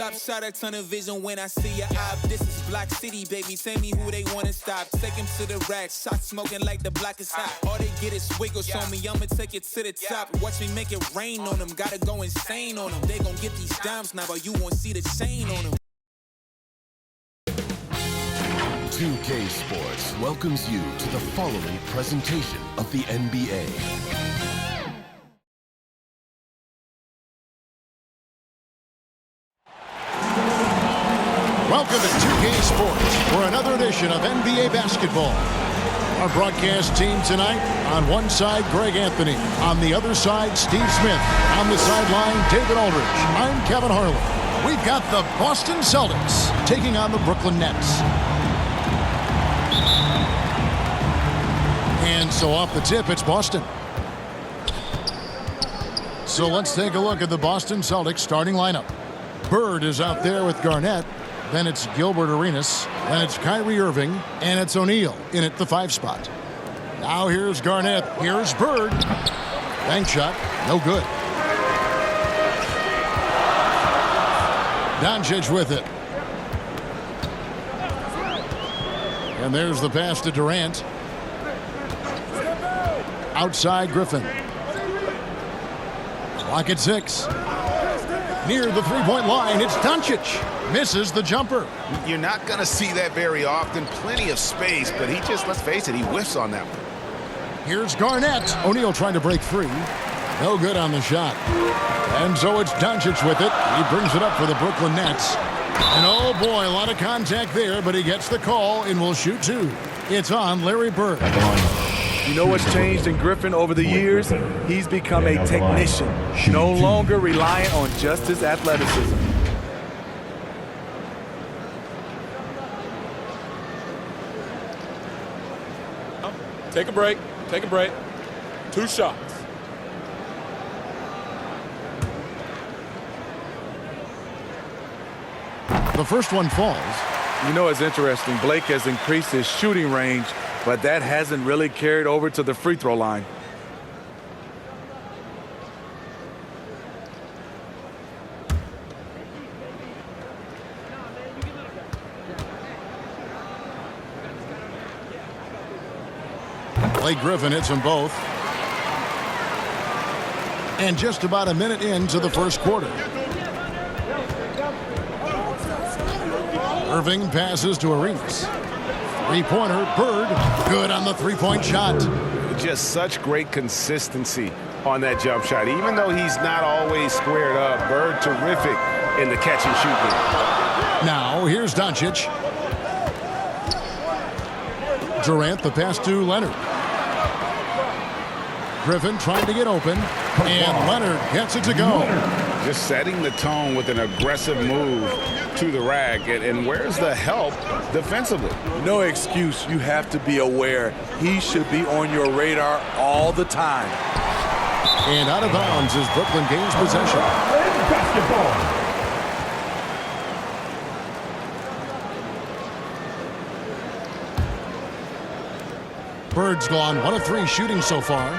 Stop, shot a ton of vision when I see your eye. This is Block City, baby. Tell me who they wanna stop. Take him to the rack, shot smoking like the block is hot. All they get is wiggles on me, I'ma take it to the top. Watch me make it rain on them, gotta go insane on them. They gon' get these dimes now, but you won't see the chain on them. 2K Sports welcomes you to the following presentation of the NBA. Welcome to 2K Sports for another edition of NBA basketball. Our broadcast team tonight, on one side, Greg Anthony. On the other side, Steve Smith. On the sideline, David Aldridge. I'm Kevin Harlan. We've got the Boston Celtics taking on the Brooklyn Nets. And so off the tip, it's Boston. So let's take a look at the Boston Celtics starting lineup. Bird is out there with Garnett. Then it's Gilbert Arenas. Then it's Kyrie Irving. And it's O'Neal in at the 5 spot. Now here's Garnett. Here's Bird. Bank shot. No good. Doncic with it. And there's the pass to Durant. Outside Griffin. Clock at 6. Near the three-point line, it's Doncic. Misses the jumper. You're not going to see that very often. Plenty of space, but he just, let's face it, he whiffs on that one. Here's Garnett. O'Neal trying to break free. No good on the shot. And so it's Doncic with it. He brings it up for the Brooklyn Nets. And oh boy, a lot of contact there, but he gets the call and will shoot 2. It's on Larry Bird. You know what's changed in Griffin over the years? He's become a technician, no longer reliant on just his athleticism. Take a break. Take a break. 2 shots. The first one falls. You know, it's interesting. Blake has increased his shooting range, but that hasn't really carried over to the free throw line. Blake Griffin hits them both. And just about a minute into the first quarter. Irving passes to Arenas. Three-pointer, Bird, good on the three-point shot. Just such great consistency on that jump shot. Even though he's not always squared up, Bird terrific in the catch and shoot game. Now, here's Doncic. Durant, the pass to Leonard. Griffin trying to get open, and Leonard gets it to go. Just setting the tone with an aggressive move to the rack. And where's the help defensively? No excuse. You have to be aware. He should be on your radar all the time. And out of bounds as Brooklyn gains possession. Basketball. Bird's gone 1 of 3 shooting so far.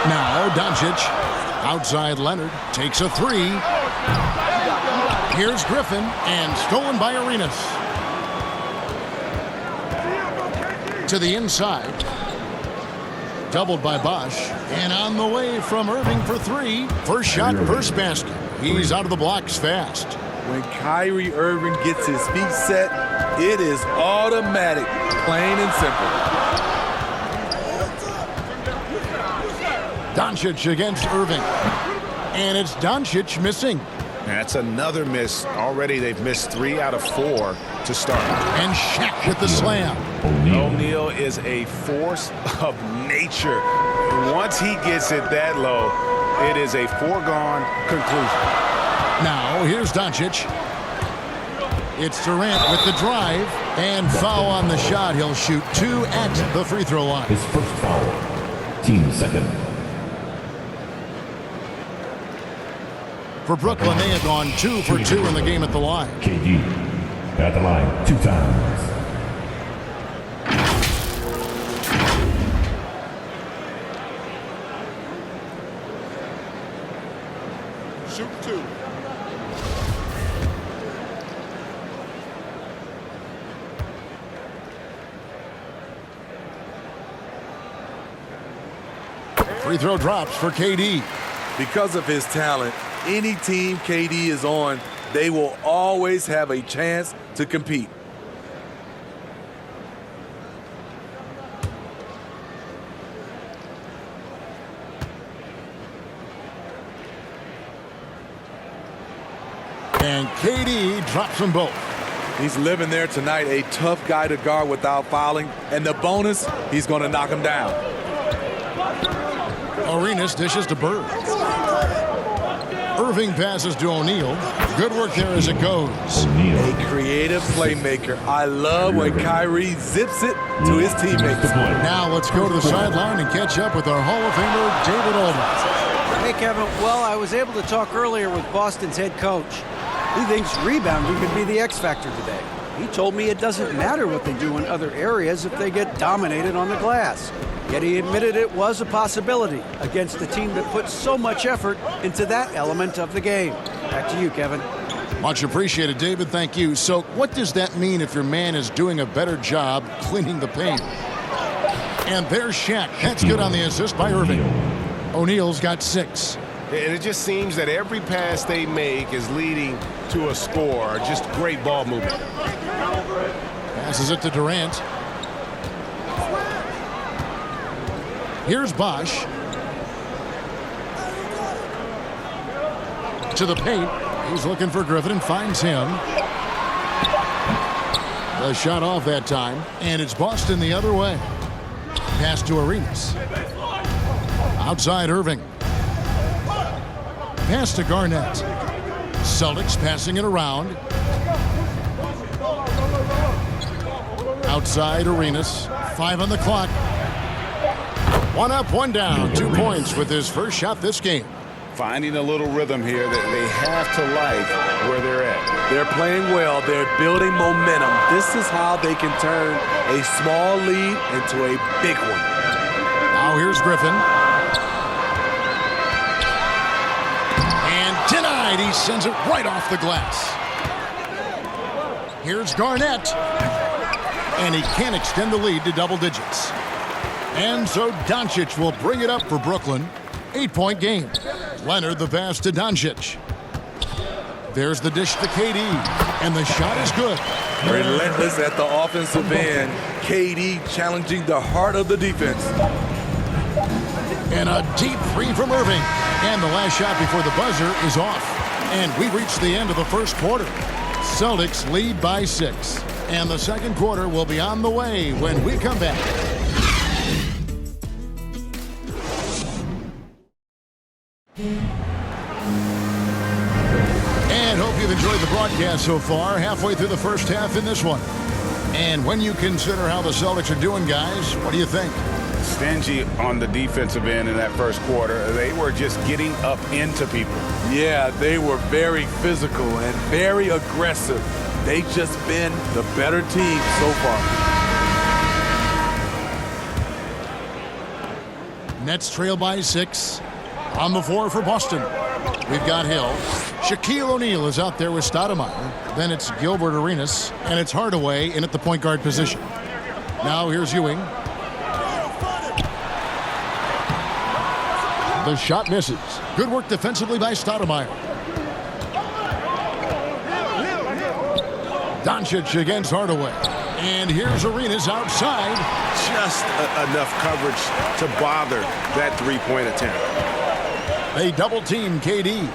Now Doncic, outside Leonard, takes a 3. Here's Griffin, and stolen by Arenas. To the inside. Doubled by Bosch. And on the way from Irving for 3. First shot, first basket. He's out of the blocks fast. When Kyrie Irving gets his feet set, it is automatic, plain and simple. Doncic against Irving. And it's Doncic missing. That's another miss. Already they've missed 3 out of 4 to start. And Shaq with the slam. O'Neal is a force of nature. Once he gets it that low, it is a foregone conclusion. Now, here's Doncic. It's Durant with the drive. And foul on the shot. He'll shoot 2 at the free throw line. His first foul. Team second. For Brooklyn, they have gone 2 for 2 in the game at the line. KD at the line 2 times. Shoot 2. Free throw drops for KD. Because of his talent, any team KD is on, they will always have a chance to compete. And KD drops them both. He's living there tonight, a tough guy to guard without fouling. And the bonus, he's going to knock him down. Arenas dishes to Bird. Irving passes to O'Neal. Good work there as it goes. A creative playmaker. I love when Kyrie zips it to his teammates. Now let's go to the sideline and catch up with our Hall of Famer, David Aldridge. Hey, Kevin. Well, I was able to talk earlier with Boston's head coach. He thinks rebounding could be the X factor today. He told me it doesn't matter what they do in other areas if they get dominated on the glass. Yet he admitted it was a possibility against a team that put so much effort into that element of the game. Back to you, Kevin. Much appreciated, David. Thank you. So what does that mean if your man is doing a better job cleaning the paint? And there's Shaq. That's good on the assist by Irving. O'Neal's got 6. And it just seems that every pass they make is leading to a score. Just great ball movement. Passes it to Durant. Here's Bosch. To the paint. He's looking for Griffin and finds him. The shot off that time. And it's Boston the other way. Pass to Arenas. Outside Irving. Pass to Garnett. Celtics passing it around. Outside Arenas. 5 on the clock. 1 up, 1 down. 2 points with his first shot this game. Finding a little rhythm here that they have to like where they're at. They're playing well. They're building momentum. This is how they can turn a small lead into a big one. Now here's Griffin. And denied. He sends it right off the glass. Here's Garnett. And he can't extend the lead to double digits. And so Doncic will bring it up for Brooklyn. 8-point game. Leonard the pass to Doncic. There's the dish to KD. And the shot is good. Relentless at the offensive end. KD challenging the heart of the defense. And a deep three from Irving. And the last shot before the buzzer is off. And we reach the end of the first quarter. Celtics lead by 6. And the second quarter will be on the way when we come back. And hope you've enjoyed the broadcast so far. Halfway through the first half in this one. And when you consider how the Celtics are doing, guys, what do you think? Stingy on the defensive end in that first quarter. They were just getting up into people. Yeah, they were very physical and very aggressive. They just been the better team so far. Nets trail by 6. On the floor for Boston. We've got Hill. Shaquille O'Neal is out there with Stoudemire. Then it's Gilbert Arenas. And it's Hardaway in at the point guard position. Now here's Ewing. The shot misses. Good work defensively by Stoudemire. Doncic against Hardaway. And here's Arenas outside. Just enough coverage to bother that three-point attempt. They double team KD.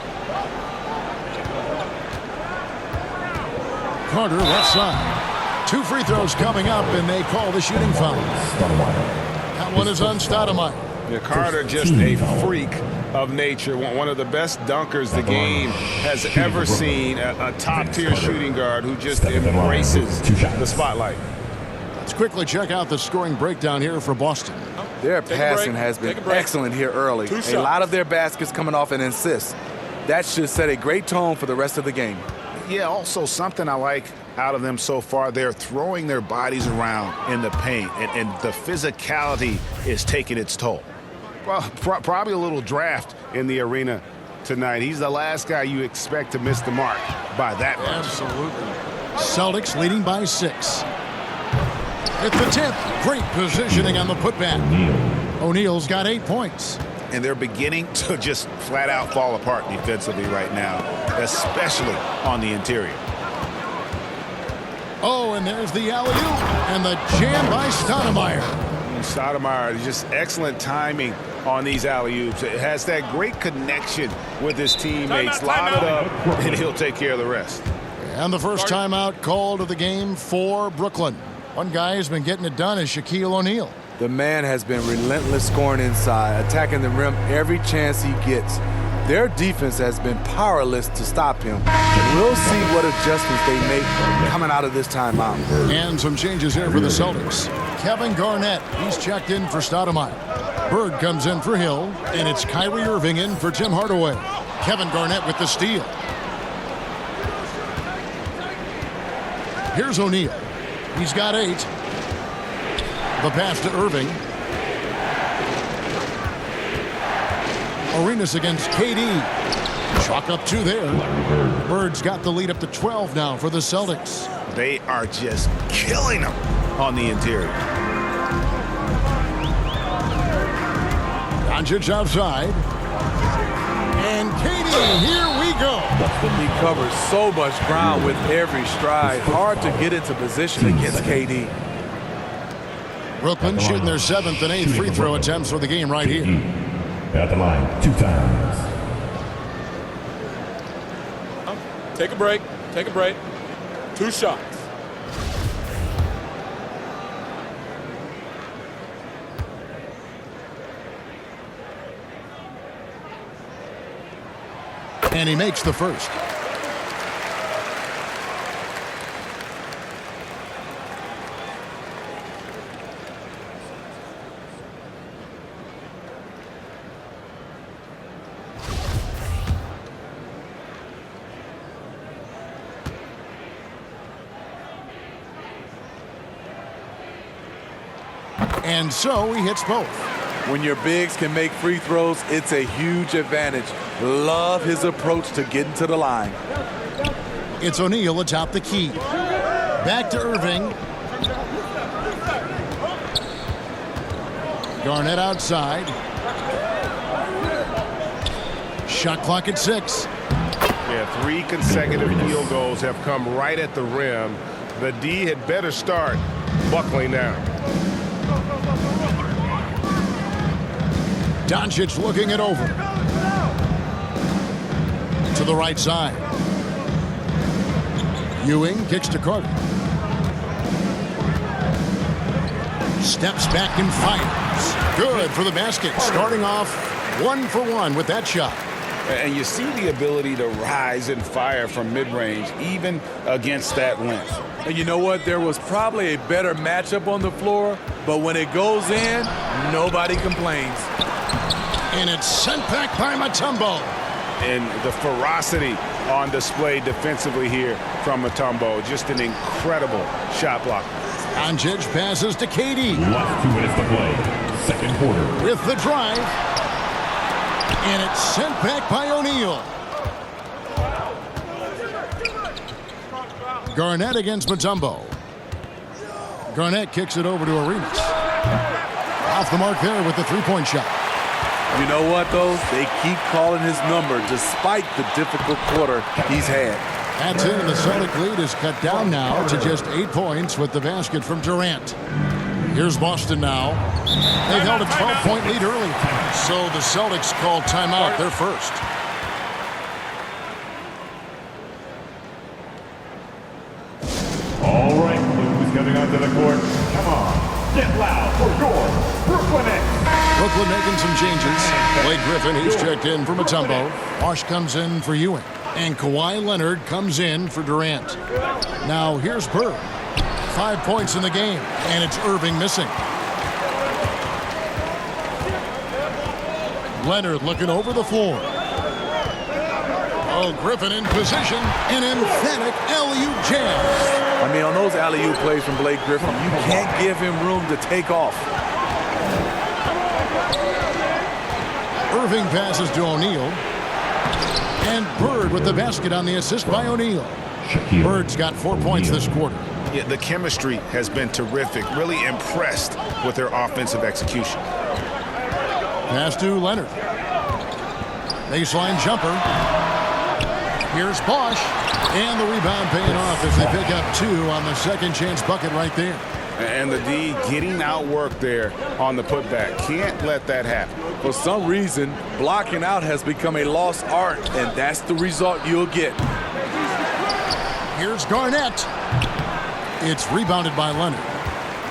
Carter left side. 2 free throws coming up, and they call the shooting foul. That one is on Stoudemire. Yeah, Carter just a freak of nature. One of the best dunkers the game has ever seen. A top-tier shooting guard who just embraces the spotlight. Let's quickly check out the scoring breakdown here for Boston. Their passing has been excellent here early. A lot of their baskets coming off an assist. That should set a great tone for the rest of the game. Yeah, also something I like out of them so far, they're throwing their bodies around in the paint, and the physicality is taking its toll. Well, probably a little draft in the arena tonight. He's the last guy you expect to miss the mark by that much. Absolutely. Celtics leading by 6. At the 10th, great positioning on the putback. O'Neal's got 8 points. And they're beginning to just flat out fall apart defensively right now, especially on the interior. Oh, and there's the alley-oop and the jam by Stoudemire. Stoudemire, just excellent timing on these alley-oops. It has that great connection with his teammates. Lob it up, and he'll take care of the rest. And the first timeout called of the game for Brooklyn. One guy who's been getting it done is Shaquille O'Neal. The man has been relentless scoring inside, attacking the rim every chance he gets. Their defense has been powerless to stop him. And we'll see what adjustments they make coming out of this timeout. And some changes here for the Celtics. Kevin Garnett, he's checked in for Stoudemire. Bird comes in for Hill, and it's Kyrie Irving in for Tim Hardaway. Kevin Garnett with the steal. Here's O'Neal. He's got 8. The pass to Irving. Arenas against KD. Chalk up 2 there. Bird's got the lead up to 12 now for the Celtics. They are just killing them on the interior. Doncic outside. And KD, here we go. He covers so much ground with every stride. Hard to get into position against KD. Brooklyn shooting their 7th and 8th free throw attempts for the game right here. At the line 2 times. Take a break. Take a break. 2 shots. And he makes the first. And so he hits both. When your bigs can make free throws, it's a huge advantage. Love his approach to getting to the line. It's O'Neal atop the key. Back to Irving. Garnett outside. Shot clock at 6. Yeah, 3 consecutive field goals have come right at the rim. The D had better start buckling now. Doncic looking it over. To the right side. Ewing kicks to Carter. Steps back and fires. Good for the basket. Starting off 1 for 1 with that shot. And you see the ability to rise and fire from mid-range, even against that length. And you know what? There was probably a better matchup on the floor, but when it goes in, nobody complains. And it's sent back by Mutombo. And the ferocity on display defensively here from Mutombo. Just an incredible shot block. Doncic passes to KD. Last 2 minutes to play. Second quarter. With the drive. And it's sent back by O'Neal. Garnett against Mutombo. Garnett kicks it over to Arenas. Off the mark there with the 3-point shot. You know what, though? They keep calling his number despite the difficult quarter he's had. That's it, and the Celtic lead is cut down now to just 8 points with the basket from Durant. Here's Boston now. They held a 12-point lead early, so the Celtics called timeout, their first. All right, who's coming onto the court? Come on, get loud for your Brooklyn Nets. Brooklyn making some changes. Blake Griffin, he's checked in for Mutombo. Bosh comes in for Ewing. And Kawhi Leonard comes in for Durant. Now here's Bird. 5 points in the game, and it's Irving missing. Leonard looking over the floor. Oh, Griffin in position. An emphatic alley-oop jam. I mean, on those alley-oop plays from Blake Griffin, you can't give him room to take off. Irving passes to O'Neal. And Bird with the basket on the assist by O'Neal. Bird's got 4 points this quarter. Yeah, the chemistry has been terrific. Really impressed with their offensive execution. Pass to Leonard. Baseline jumper. Here's Bosch. And the rebound paying off as they pick up 2 on the second chance bucket right there. And the D getting outworked there on the putback. Can't let that happen. For some reason, blocking out has become a lost art, and that's the result you'll get. Here's Garnett. It's rebounded by Leonard.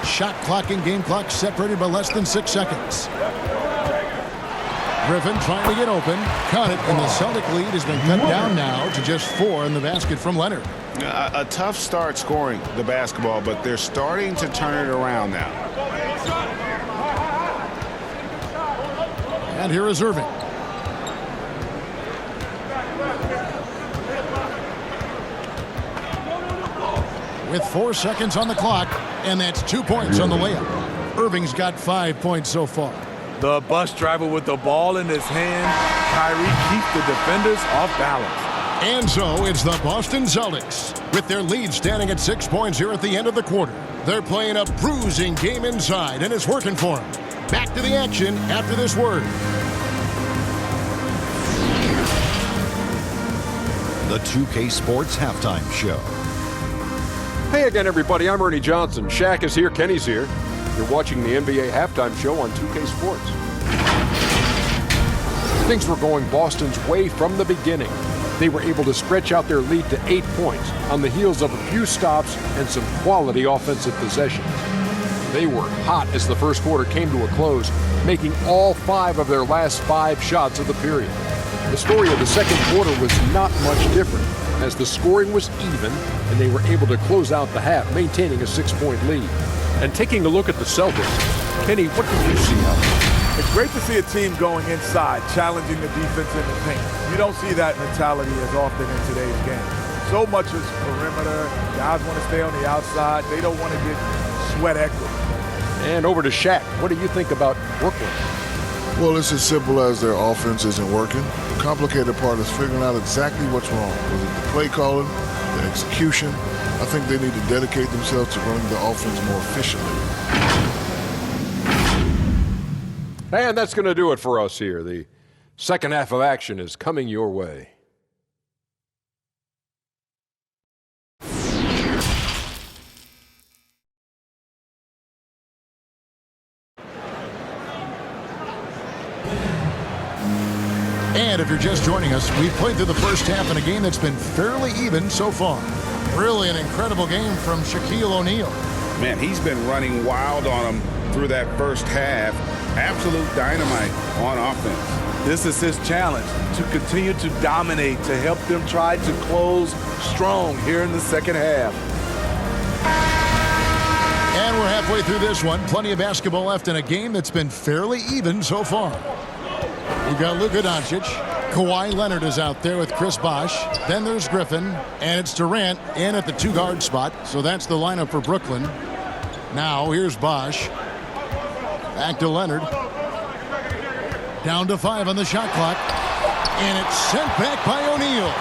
Shot clock and game clock separated by less than 6 seconds. Griffin trying to get open. Caught it, and the Celtic lead has been cut down now to just 4 in the basket from Leonard. A tough start scoring the basketball, but they're starting to turn it around now. And here is Irving. With 4 seconds on the clock, and that's 2 points on the layup. Irving's got 5 points so far. The bus driver with the ball in his hand. Kyrie keeps the defenders off balance. And so it's the Boston Celtics. With their lead standing at 6 points here at the end of the quarter. They're playing a bruising game inside, and it's working for them. Back to the action after this word. The 2K Sports Halftime Show. Hey again, everybody. I'm Ernie Johnson. Shaq is here. Kenny's here. You're watching the NBA Halftime Show on 2K Sports. Things were going Boston's way from the beginning. They were able to stretch out their lead to 8 points on the heels of a few stops and some quality offensive possessions. They were hot as the first quarter came to a close, making all 5 of their last 5 shots of the period. The story of the second quarter was not much different, as the scoring was even and they were able to close out the half, maintaining a 6-point lead. And taking a look at the Celtics, Kenny, what did you see out there? It's great to see a team going inside, challenging the defense in the paint. You don't see that mentality as often in today's game. So much is perimeter. Guys want to stay on the outside. They don't want to get sweat equity. And over to Shaq. What do you think about Brooklyn? Well, it's as simple as their offense isn't working. The complicated part is figuring out exactly what's wrong. Was it the play calling, the execution? I think they need to dedicate themselves to running the offense more efficiently. And that's going to do it for us here. The second half of action is coming your way. And if you're just joining us, we've played through the first half in a game that's been fairly even so far. Really an incredible game from Shaquille O'Neal. Man, he's been running wild on them through that first half. Absolute dynamite on offense. This is his challenge, to continue to dominate, to help them try to close strong here in the second half. And we're halfway through this one. Plenty of basketball left in a game that's been fairly even so far. We've got Luka Doncic. Kawhi Leonard is out there with Chris Bosh. Then there's Griffin. And it's Durant in at the 2-guard spot. So that's the lineup for Brooklyn. Now here's Bosh. Back to Leonard. Down to 5 on the shot clock. And it's sent back by O'Neal.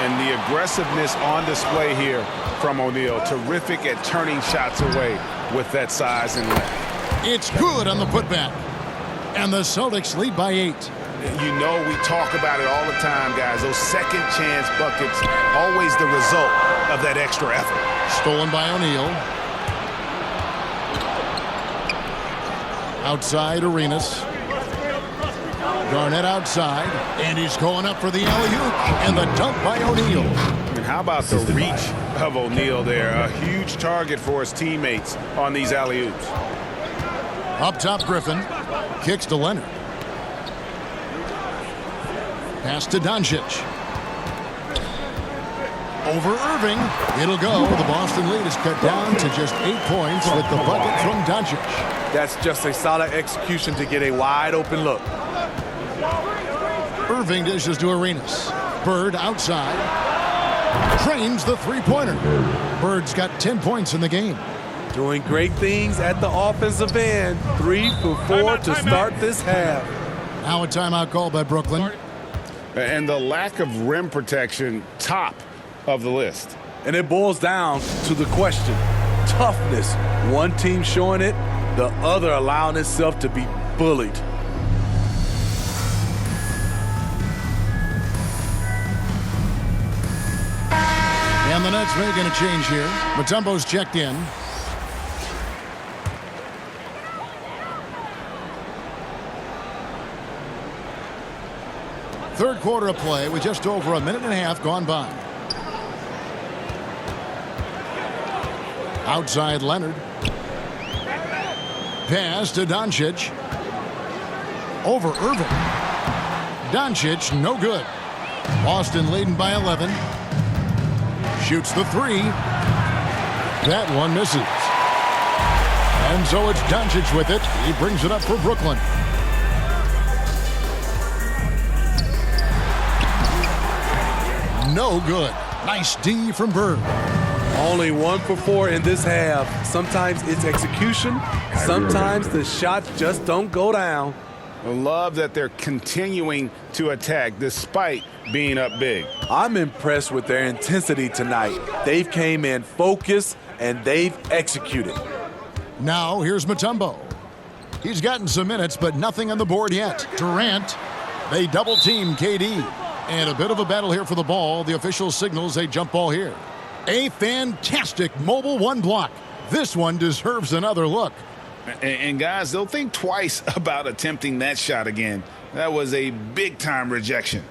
And the aggressiveness on display here from O'Neal. Terrific at turning shots away with that size and length. It's good on the putback. And the Celtics lead by 8. You know we talk about it all the time, guys. Those second chance buckets, always the result of that extra effort. Stolen by O'Neal. Outside Arenas. Garnett outside. And he's going up for the alley-oop. And the dunk by O'Neal. And how about the reach of O'Neal there? A huge target for his teammates on these alley-oops. Up top, Griffin. Kicks to Leonard. Pass to Doncic. Over Irving. It'll go. The Boston lead is cut down to just 8 points with the bucket from Doncic. That's just a solid execution to get a wide open look. Irving dishes to Arenas. Bird outside. Trains the three-pointer. Bird's got 10 points in the game. Doing great things at the offensive end. 3 for 4 to start this half. Now a timeout called by Brooklyn. And the lack of rim protection, top of the list. And it boils down to the question, toughness. One team showing it, the other allowing itself to be bullied. And the Nets making a change here. Mutombo's checked in. Third quarter of play with just over a minute and a half gone by. Outside Leonard. Pass to Doncic. Over Irving. Doncic, no good. Boston leading by 11. Shoots the three. That one misses. And so it's Doncic with it. He brings it up for Brooklyn. No good. Nice D from Bird. Only 1 for 4 in this half. Sometimes it's execution. Sometimes the shots just don't go down. I love that they're continuing to attack despite being up big. I'm impressed with their intensity tonight. They've came in focused and they've executed. Now here's Mutombo. He's gotten some minutes, but nothing on the board yet. Durant, they double team KD. And a bit of a battle here for the ball. The official signals a jump ball here. A fantastic mobile one block. This one deserves another look. And guys, they'll think twice about attempting that shot again. That was a big-time rejection.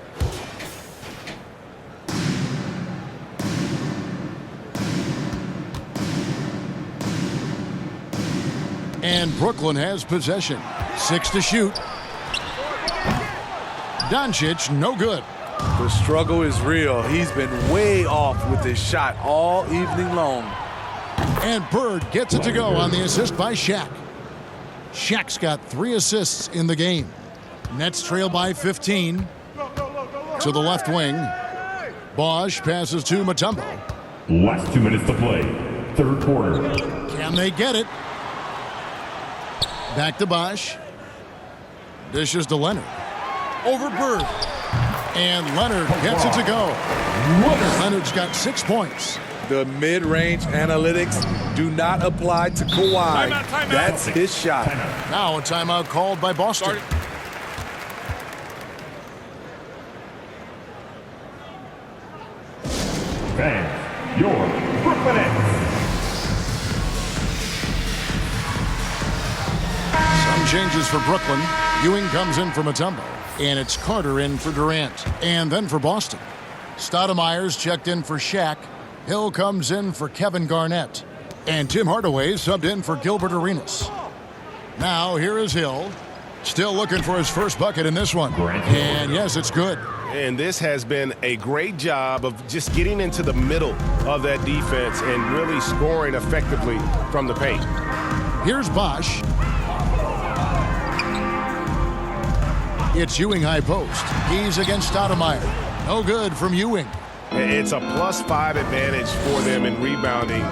And Brooklyn has possession. 6 to shoot. Doncic, no good. The struggle is real. He's been way off with his shot all evening long. And Bird gets it to go on the assist by Shaq. Shaq's got 3 assists in the game. Nets trail by 15. To the left wing. Bosch passes to Mutombo. Last 2 minutes to play. Third quarter. Can they get it? Back to Bosch. Dishes to Leonard. Over Bird. And Leonard gets it to go. Leonard's got 6 points. The mid-range analytics do not apply to Kawhi. Timeout. That's his shot. Now a timeout called by Boston. Fans, your Brooklyn Nets. Some changes for Brooklyn. Ewing comes in for Mutombo. And it's Carter in for Durant. And then for Boston. Stoudemire's checked in for Shaq. Hill comes in for Kevin Garnett. And Tim Hardaway subbed in for Gilbert Arenas. Now here is Hill. Still looking for his first bucket in this one. And yes, it's good. And this has been a great job of just getting into the middle of that defense and really scoring effectively from the paint. Here's Bosch. It's Ewing high post. He's against Stoudemire. No good from Ewing. It's a +5 advantage for them in rebounding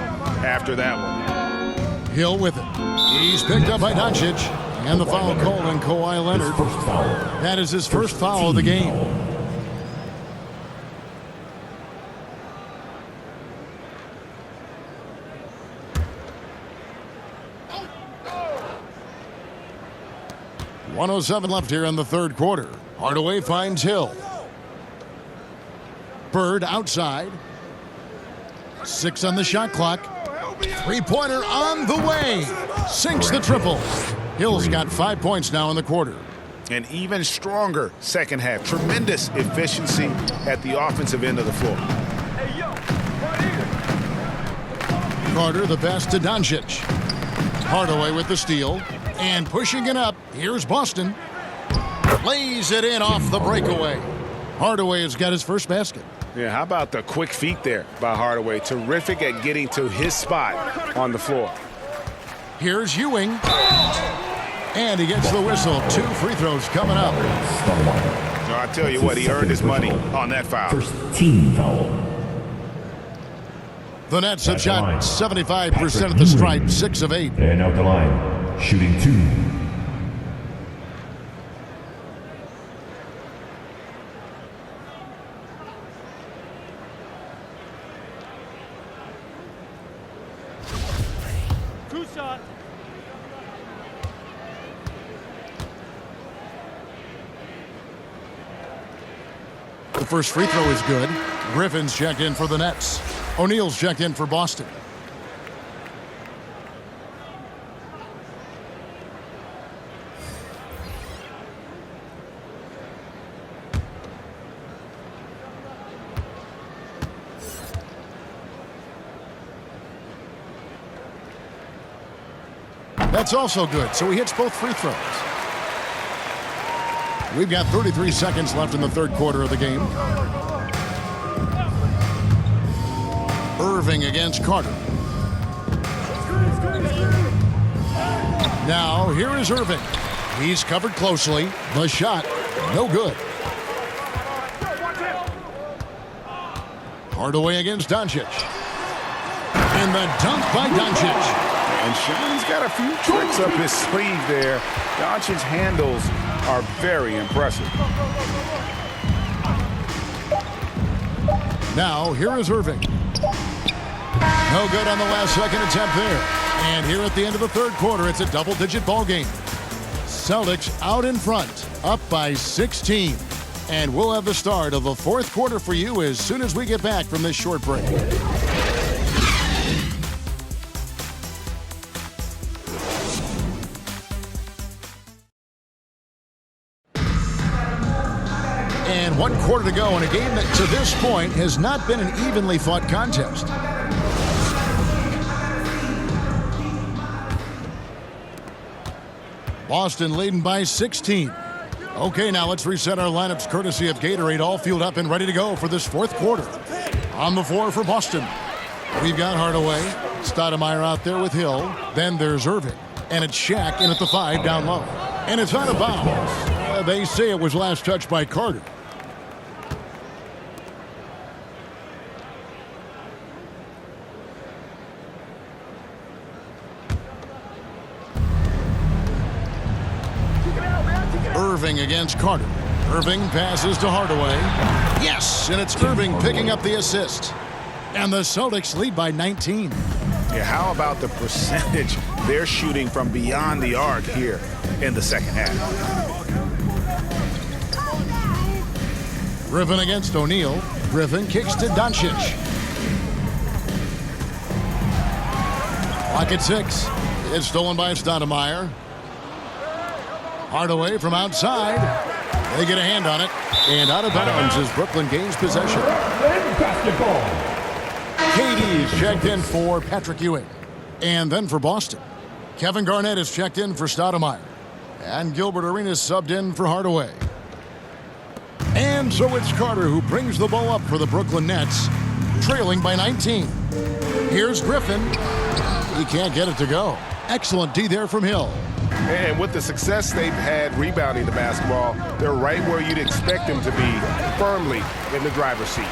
after that one. Hill with it. He's picked up by Doncic. And the foul called on Kawhi Leonard. That is his first foul of the game. .107 left here in the third quarter. Hardaway finds Hill. Bird outside. 6 on the shot clock. Three-pointer on the way. Sinks the triple. Hill's got 5 points now in the quarter. An even stronger second half. Tremendous efficiency at the offensive end of the floor. Carter the pass to Doncic. Hardaway with the steal. And pushing it up, here's Boston. Lays it in off the breakaway. Hardaway has got his first basket. Yeah, how about the quick feet there by Hardaway? Terrific at getting to his spot on the floor. Here's Ewing. And he gets the whistle. 2 free throws coming up. So I tell you what, he earned his money on that foul. First team foul. The Nets have shot 75% at the stripe, 6 of 8. And out the line. Shooting 2. 2 shots. The first free throw is good. Griffin's checked in for the Nets. O'Neal's checked in for Boston. That's also good, so he hits both free throws. We've got 33 seconds left in the third quarter of the game. Irving against Carter. Now, here is Irving. He's covered closely. The shot, no good. Hardaway against Doncic. And the dunk by Doncic. And Sean's got a few tricks up his sleeve there. Doncic's handles are very impressive. Now, here is Irving. No good on the last second attempt there. And here at the end of the third quarter, it's a double-digit ball game. Celtics out in front, up by 16. And we'll have the start of the fourth quarter for you as soon as we get back from this short break. And 1 quarter to go in a game that to this point has not been an evenly fought contest. Boston leading by 16. Okay, now let's reset our lineups courtesy of Gatorade, all fueled up and ready to go for this fourth quarter. On the floor for Boston, we've got Hardaway, Stoudemire out there with Hill. Then there's Irving, and it's Shaq in at the 5 down low. And it's out of bounds. They say it was last touched by Carter. Irving against Carter. Irving passes to Hardaway. Yes, and it's Irving picking up the assist. And the Celtics lead by 19. Yeah, how about the percentage they're shooting from beyond the arc here in the second half? Griffin against O'Neal. Griffin kicks to Doncic. Clock at 6. It's stolen by Stoudemire. Hardaway from outside. They get a hand on it. And out of bounds as Brooklyn gains possession. Basketball. KD is checked in for Patrick Ewing. And then for Boston, Kevin Garnett is checked in for Stoudemire. And Gilbert Arenas subbed in for Hardaway. And so it's Carter who brings the ball up for the Brooklyn Nets, trailing by 19. Here's Griffin. He can't get it to go. Excellent D there from Hill. And with the success they've had rebounding the basketball, they're right where you'd expect them to be, firmly in the driver's seat.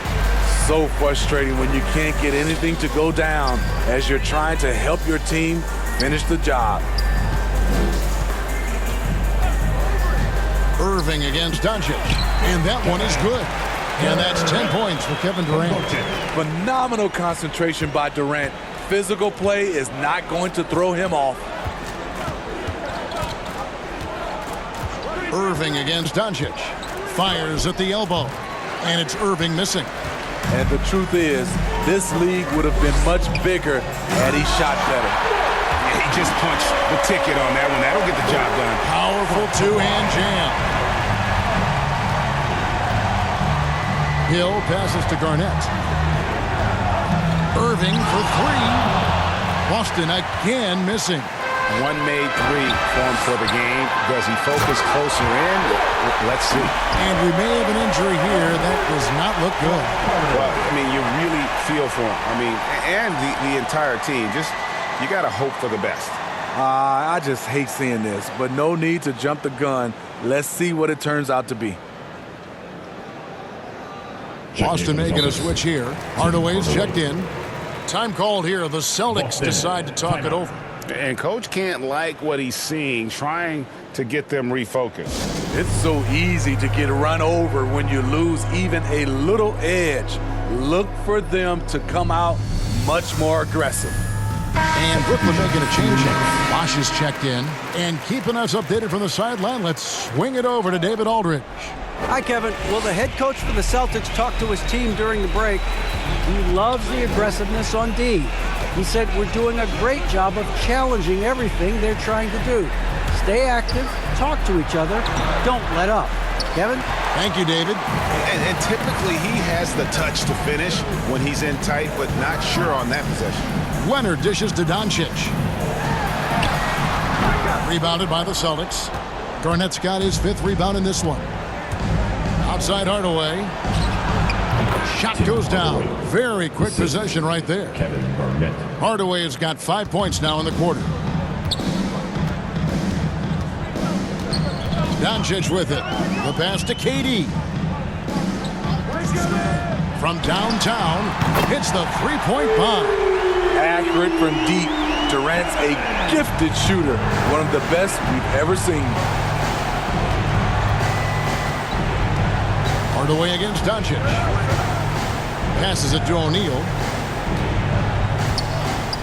So frustrating when you can't get anything to go down as you're trying to help your team finish the job. Irving against Doncic, and that one is good. And that's 10 points for Kevin Durant. Phenomenal concentration by Durant. Physical play is not going to throw him off. Irving against Doncic. Fires at the elbow. And it's Irving missing. And the truth is, this league would have been much bigger had he shot better. Yeah, he just punched the ticket on that one. That'll get the job done. Powerful two-hand jam. Hill passes to Garnett. Irving for 3. Boston again missing. One made 3 for him for the game. Does he focus closer in? Let's see. And we may have an injury here. That does not look good. Well, I mean, you really feel for him. I mean, and the entire team. Just, you got to hope for the best. I just hate seeing this, but no need to jump the gun. Let's see what it turns out to be. Boston making a switch here. Hardaway's checked in. Time called here. The Celtics decide to talk it over. And Coach can't like what he's seeing, trying to get them refocused. It's so easy to get run over when you lose even a little edge. Look for them to come out much more aggressive. And Brooklyn making a change. Bosch is checked in. And keeping us updated from the sideline, let's swing it over to David Aldridge. Hi, Kevin. Well, the head coach for the Celtics talked to his team during the break. He loves the aggressiveness on D. He said, we're doing a great job of challenging everything they're trying to do. Stay active, talk to each other, don't let up. Kevin? Thank you, David. And typically he has the touch to finish when he's in tight, but not sure on that possession. Leonard dishes to Doncic. Rebounded by the Celtics. Garnett's got his 5th rebound in this one. Outside Hardaway. Shot goes down. Very quick possession right there. Hardaway has got 5 points now in the quarter. Doncic with it. The pass to KD. From downtown, hits the three-point bomb. Accurate from deep. Durant's a gifted shooter. One of the best we've ever seen. Hardaway against Doncic. Passes it to O'Neal.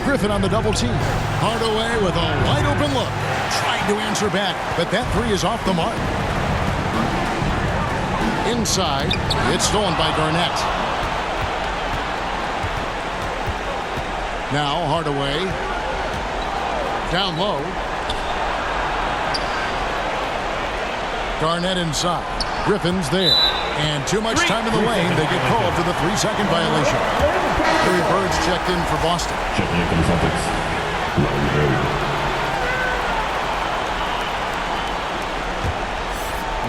Griffin on the double team. Hardaway with a wide open look. Trying to answer back, but that three is off the mark. Inside, it's stolen by Garnett. Now Hardaway. Down low. Garnett inside. Griffin's there. And too much time in the lane. They get called for the 3-second violation. Larry Bird's checked in for Boston. Checking in for the Celtics.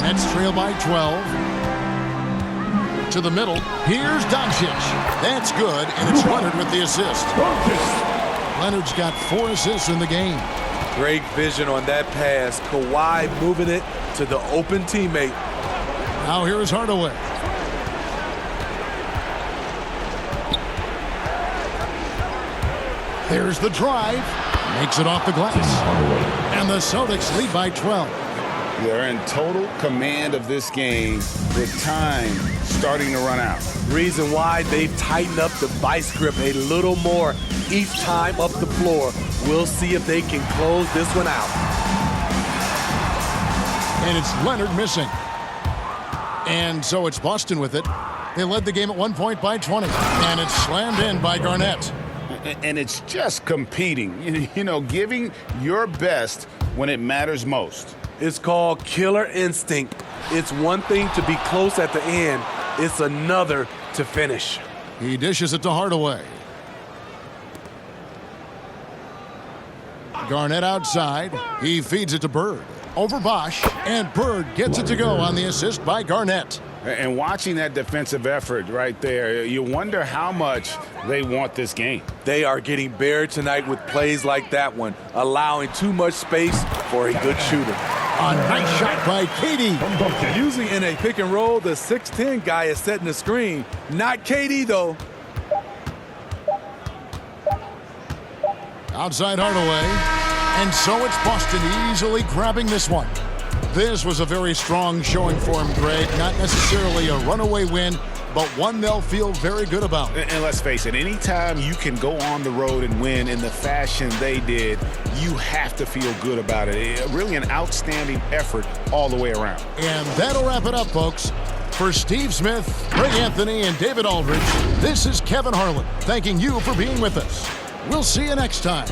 Nets trail by 12. To the middle. Here's Doncic. That's good, and it's Leonard with the assist. Leonard's got 4 assists in the game. Great vision on that pass. Kawhi moving it to the open teammate. Now here is Hardaway. There's the drive. Makes it off the glass. And the Celtics lead by 12. They're in total command of this game with time starting to run out. Reason why they've tightened up the vice grip a little more each time up the floor. We'll see if they can close this one out. And it's Leonard missing. And so it's Boston with it. They led the game at 1 point by 20. And it's slammed in by Garnett. And it's just competing, you know, giving your best when it matters most. It's called killer instinct. It's one thing to be close at the end. It's another to finish. He dishes it to Hardaway. Garnett outside. He feeds it to Bird. Over Bosch. And Bird gets it to go on the assist by Garnett. And watching that defensive effort right there, you wonder how much they want this game. They are getting buried tonight with plays like that one, allowing too much space for a good shooter. A nice shot by KD. Usually in a pick and roll, the 6'10 guy is setting the screen. Not KD, though. Outside Hardaway. And so it's Boston easily grabbing this one. This was a very strong showing for him, Greg. Not necessarily a runaway win, but one they'll feel very good about. And let's face it, anytime you can go on the road and win in the fashion they did, you have to feel good about it. Really an outstanding effort all the way around. And that'll wrap it up, folks. For Steve Smith, Greg Anthony, and David Aldridge, this is Kevin Harlan thanking you for being with us. We'll see you next time.